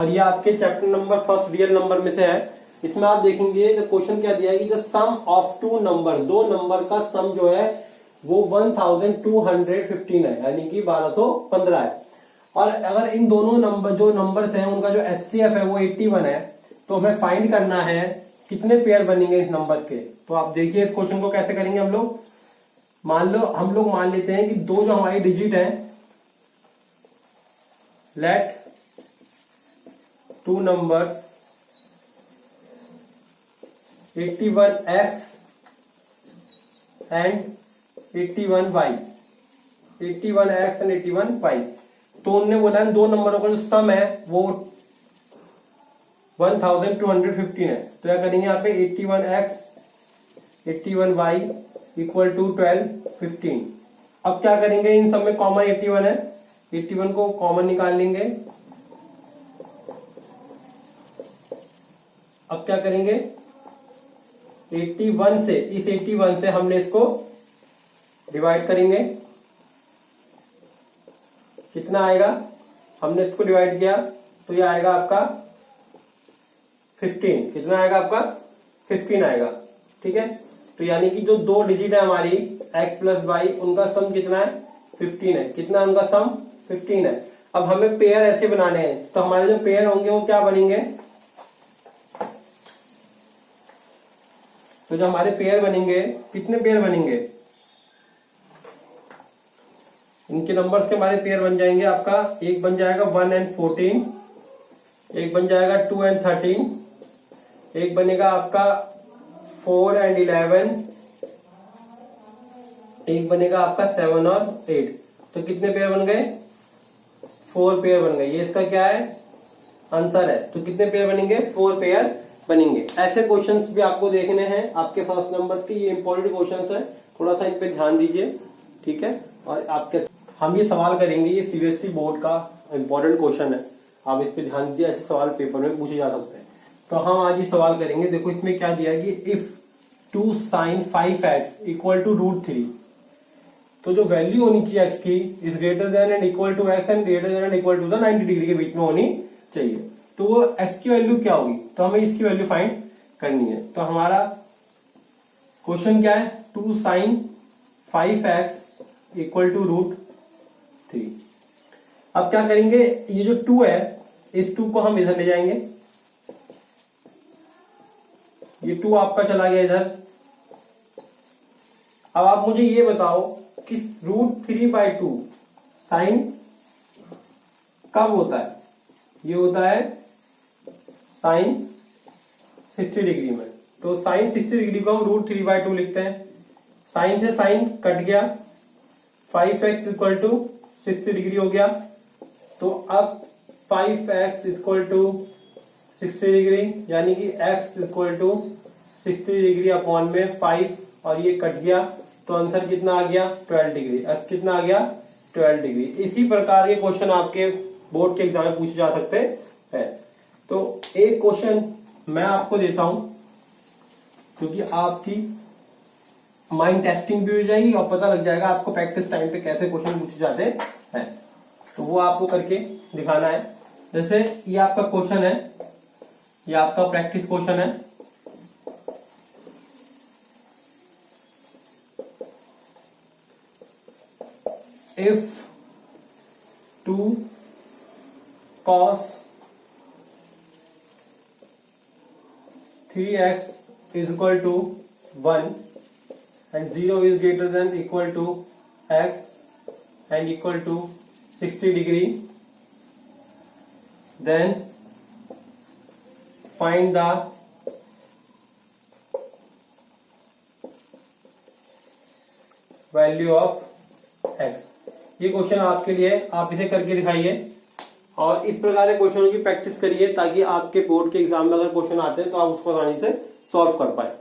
और ये आपके chapter number first real number में से है। इसमें आप देखेंगे जो क्वेश्चन क्या दिया है कि the sum of two number, दो नंबर का सम जो है वो 1215 है, यानी कि 1215 है। और अगर इन दोनों नंबर जो नंबर्स हैं उनका जो एचसीएफ है वो 81 है, तो हमें फाइंड करना है कितने पेयर बनेंगे इस नंबर के। तो आप देखिए इस क्वेश्चन को कैसे करेंगे हम लोग। हम लोग मान लेते हैं कि दो जो हमारी डिजिट है, let two numbers 81x and 81y, 81x and 81y। तो उन्होंने बोला दो नंबरों का जो सम है वो 1215 है। तो क्या करेंगे यहाँ पे 81x 81y इक्वल टू 1215। अब क्या करेंगे, इन सब में कॉमन 81 है, 81 को कॉमन निकाल लेंगे। अब क्या करेंगे, 81 से, इस 81 से हमने इसको डिवाइड करेंगे। कितना आएगा, हमने इसको डिवाइड किया तो ये आएगा आपका 15। कितना आएगा आपका 15 आएगा, ठीक है। तो यानी कि जो दो डिजिट है हमारी x प्लस वाई, उनका सम कितना है 15 है। कितना उनका सम 15 है। अब हमें पेयर ऐसे बनाने हैं, तो हमारे जो पेयर होंगे वो क्या बनेंगे, तो जो हमारे पेयर बनेंगे, कितने पेयर बनेंगे, इनके नंबर्स के हमारे पेयर बन जाएंगे। आपका एक बन जाएगा 1 एंड 14, एक बन जाएगा 2 एंड 13, एक बनेगा आपका 4 एंड 11, एक बनेगा आपका 7 और 8। तो कितने पेयर बन गए, 4 पेयर बन गए। ये इसका क्या है, आंसर है। तो कितने पेयर बनेंगे, 4 पेयर बनेंगे। ऐसे क्वेश्चंस भी आपको देखने हैं आपके फर्स्ट नंबर के, ये इंपॉर्टेंट क्वेश्चंस है, थोड़ा सा इन पे ध्यान दीजिए, ठीक है। और आपके हम ये सवाल करेंगे, ये सीबीएसई बोर्ड का इंपॉर्टेंट क्वेश्चन है, आप इस पे ध्यान दीजिए, ऐसे सवाल पेपर में पूछे जा सकते हैं। तो हम आज ये सवाल करेंगे। देखो इसमें क्या दिया है कि if 2 sin 5x equal to √3, तो जो वैल्यू होनी चाहिए x की is greater than and equal to x and greater than and equal to the 90 degree के बीच में होनी चाहिए। तो वो x की वैल्यू क्या होगी, तो हमें इसकी वैल्यू फाइंड करनी है। तो हमारा क्वेश्चन क्या है, 2 sin 5x इक्वल टू √3। अब क्या करेंगे, ये जो 2 है इस 2 को हम इधर ले जाएंगे, ये 2 आपका चला गया इधर। अब आप मुझे ये बताओ कि √3/2 साइन कब होता है, ये होता है साइन 60 डिग्री में। तो साइन 60 डिग्री को हम √3/2 लिखते हैं। साइन से साइन कट गया, 5x इक्वल टू 60 डिग्री हो गया। तो अब 5x इक्वल टू 60 डिग्री, यानी कि x equal to 60 degree upon में 5, और ये कट गया तो आंसर कितना आ गया 12 डिग्री। x कितना आ गया 12 डिग्री। इसी प्रकार के क्वेश्चन आपके बोर्ड के एग्जाम में पूछे जा सकते हैं। तो एक क्वेश्चन मैं आपको देता हूं, क्योंकि आपकी माइंड टेस्टिंग भी हो जाएगी और पता लग जाएगा आपको प्रैक्टिस टाइम पे कैसे क्वेश्चन पूछे जाते हैं। तो वो आपको करके दिखाना है। जैसे ये आपका क्वेश्चन है, ये आपका प्रैक्टिस क्वेश्चन है। If 2 cos 3x is equal to 1 and 0 is greater than equal to x and equal to 60 degree, then find the value of x। ये क्वेश्चन आपके लिए, आप इसे करके दिखाइए और इस प्रकार के क्वेश्चनों की प्रैक्टिस करिए, ताकि आपके बोर्ड के एग्जाम में अगर क्वेश्चन आते हैं तो आप उसको आसानी से सॉल्व कर पाए।